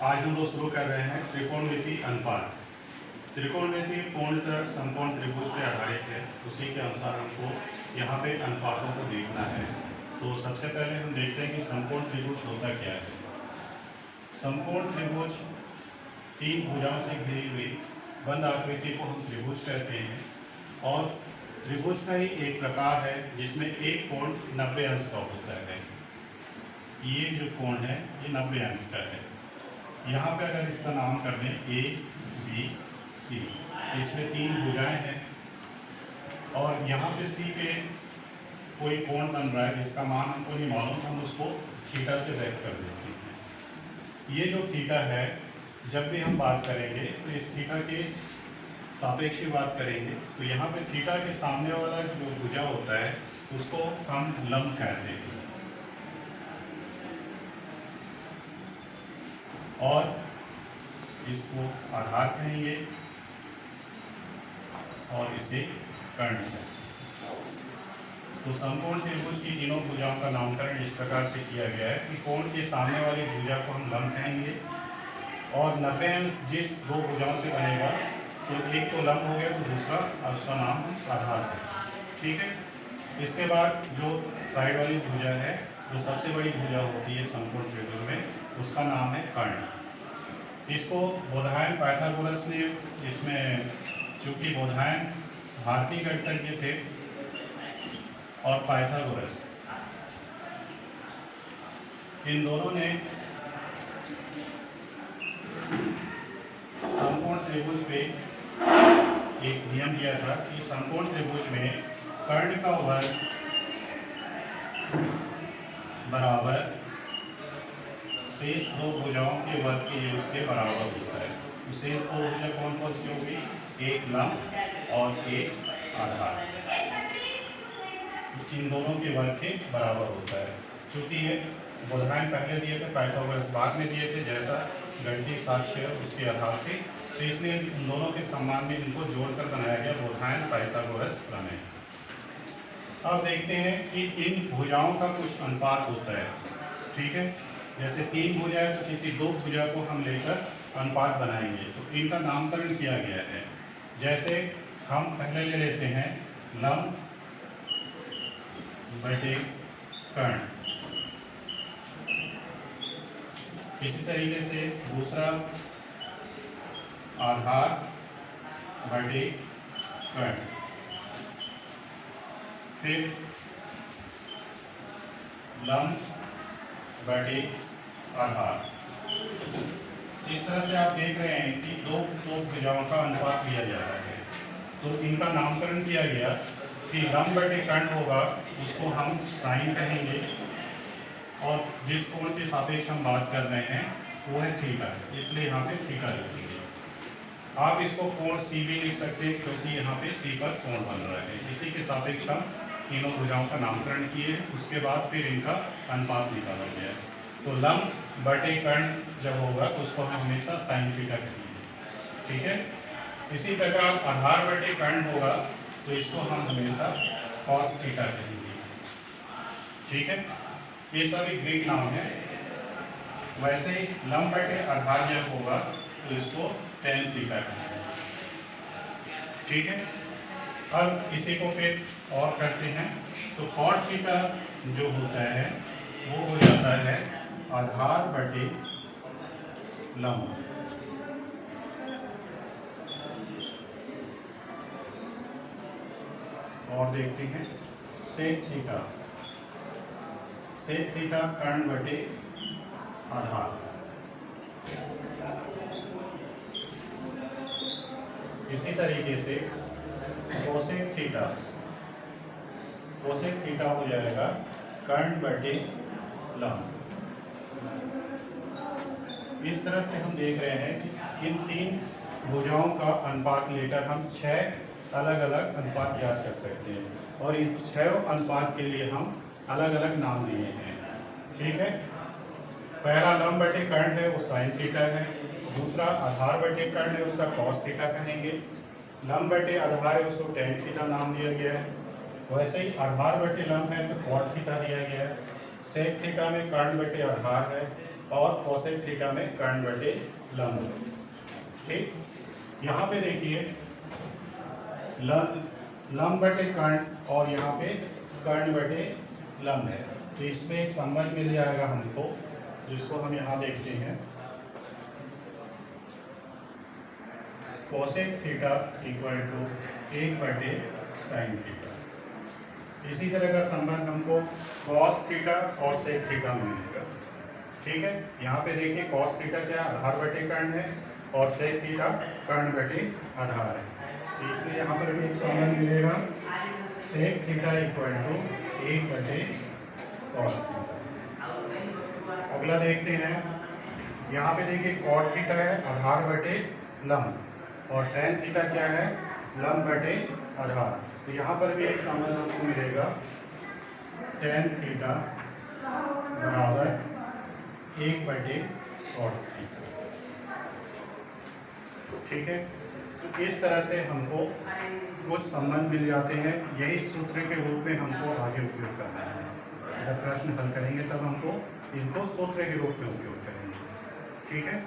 आज हम लोग शुरू कर रहे हैं त्रिकोणमिति अनुपात। त्रिकोणमिति पूर्णतः समकोण त्रिभुज पर आधारित है। उसी के अनुसार हमको यहाँ पे अनुपातों को देखना है। तो सबसे पहले हम देखते हैं कि समकोण त्रिभुज होता क्या है। समकोण त्रिभुज तीन भुजाओं से घिरी हुई बंद आकृति को हम त्रिभुज कहते हैं। और त्रिभुज का ही एक प्रकार है जिसमें एक कोण 90 अंश का होता है। ये जो कोण है ये 90 अंश का है। यहाँ पे अगर इसका नाम कर दें ए बी सी, इसमें तीन भुजाएं हैं और यहाँ पे सी पे कोई कोण बन रहा है जिसका मान हमको नहीं मालूम, हम उसको थीटा से व्यक्त कर देते हैं। ये जो थीटा है जब भी हम बात करेंगे तो इस थीटा के सापेक्ष बात करेंगे तो यहाँ पे थीटा के सामने वाला जो भुजा होता है उसको हम लंब कहते हैं और इसको आधार कहेंगे और इसे कर्ण कहेंगे। तो समकोण त्रिभुज की तीनों भुजाओं का नामकरण इस प्रकार से किया गया है कि कोण के सामने वाली भुजा को हम लंब कहेंगे और 90 अंश जिस दो भुजाओं से बनेगा तो एक तो लंब हो गया तो दूसरा उसका नाम आधार है। ठीक है। इसके बाद जो साइड वाली भुजा है जो सबसे बड़ी भुजा होती है समकोण त्रिभुज में उसका नाम है कर्ण। इसको बोधायन पाइथागोरस ने इसमें चूंकि बोधायन भारतीय गणितज्ञ थे और पाइथागोरस इन दोनों ने समकोण त्रिभुज में एक नियम दिया था कि समकोण त्रिभुज में कर्ण का वर्ग बराबर शेष दो भुजाओं के वर्ग के योग के बराबर होता है। तो शेष दो भुजा कौन कौन सी होगी? एक लंब और एक आधार, इन दोनों के वर्ग के बराबर होता है। चूंकि ये बोधायन पहले दिए थे, पाइथागोरस बाद में दिए थे, जैसा गणितीय साक्ष्य उसके आधार पे, तो इसलिए इन दोनों के सम्मान में इनको जोड़कर बनाया गया बोधायन पाइथागोरस प्रमेय। अब देखते हैं कि इन भुजाओं का कुछ अनुपात होता है। ठीक है। जैसे तीन भुजा है तो किसी दो भुजा को हम लेकर अनुपात बनाएंगे तो इनका नामकरण किया गया है। जैसे हम पहले ले लेते हैं लंब बटे कर्ण, इसी तरीके से दूसरा आधार बटे कर्ण, फिर लंब बटे आधार। इस तरह से आप देख रहे हैं कि दो भुजाओं का अनुपात लिया जा रहा है। तो इनका नामकरण किया गया कि लंब बटे कर्ण होगा उसको हम साइन कहेंगे और जिस कोण के सापेक्ष हम बात कर रहे हैं वो है थीटा, इसलिए यहाँ पे थीटा लिखेंगे। आप इसको कोण सी भी लिख सकते हैं क्योंकि यहाँ पे सी पर कोण बन रहा है। इसी के सापेक्ष हम तीनों भुजाओं का नामकरण किए, उसके बाद फिर इनका अनुपात निकाला गया। तो लंब बटे कर्ण जब होगा तो उसको हम हमेशा साइन थीटा कहेंगे। ठीक है। इसी प्रकार आधार बटे कर्ण होगा तो इसको हम हमेशा कॉस थीटा कहेंगे। ठीक है। ये सभी ग्रीक नाम है। वैसे ही लंब बटे आधार जब होगा तो इसको टेन थीटा कहेंगे। ठीक है। अब इसी को फिर और करते हैं तो कॉट थीटा जो होता है वो हो जाता है आधार बटे लंब। और देखते हैं सेक थीटा, सेक थीटा कर्ण बटे आधार। इसी तरीके से कोसेक थीटा, कोसेक थीटा हो जाएगा कर्ण बटे लंब। इस तरह से हम देख रहे हैं कि इन तीन भुजाओं का अनुपात लेकर हम 6 अलग अलग अनुपात याद कर सकते हैं और इन 6 अनुपात के लिए हम अलग अलग नाम दिए हैं। ठीक है। पहला लंब बटे कर्ण है वो साइन थीटा है, दूसरा आधार बटे कर्ण है उसका कॉस थीटा कहेंगे, लंब बटे आधार है उसको टेन थीटा नाम दिया गया है। वैसे ही आधार बटे लंब है तो कॉट थीटा दिया गया है। सेक थीटा में कर्ण बटे आधार है और कोसेक थीटा में कर्ण बटे लंब। ठीक, यहाँ पे देखिए लंब बटे कर्ण और यहाँ पे कर्ण बटे लंब है, तो इसमें एक संबंध मिल जाएगा हमको, जिसको हम यहाँ देखते हैं। कोसेक थीटा इक्वल टू 1 बटे साइन थीटा। इसी तरह का संबंध हमको कॉस थीटा और सेक थीटा में मिलेगा। ठीक है, यहाँ पे देखिए कॉस थीटा क्या आधार बटे कर्ण है और सेक थीटा कर्ण बटे आधार है, तो इसलिए यहाँ पर भी एक संबंध मिलेगा, सेक थीटा इक्वल टू 1 बटे कॉस थीटा। अगला देखते हैं, यहाँ पे देखिए कॉट थीटा है आधार बटे लंब और टेन थीटा क्या है लंब बटे आधार, तो यहाँ पर भी एक संबंध हमको मिलेगा, टेन थीटा बराबर 1 बटे कॉट थीटा। ठीक है, तो इस तरह से हमको कुछ संबंध मिल जाते हैं, यही सूत्र के रूप में हमको आगे उपयोग करना है। जब प्रश्न हल करेंगे तब हमको इनको सूत्र के रूप में उपयोग करेंगे। ठीक है।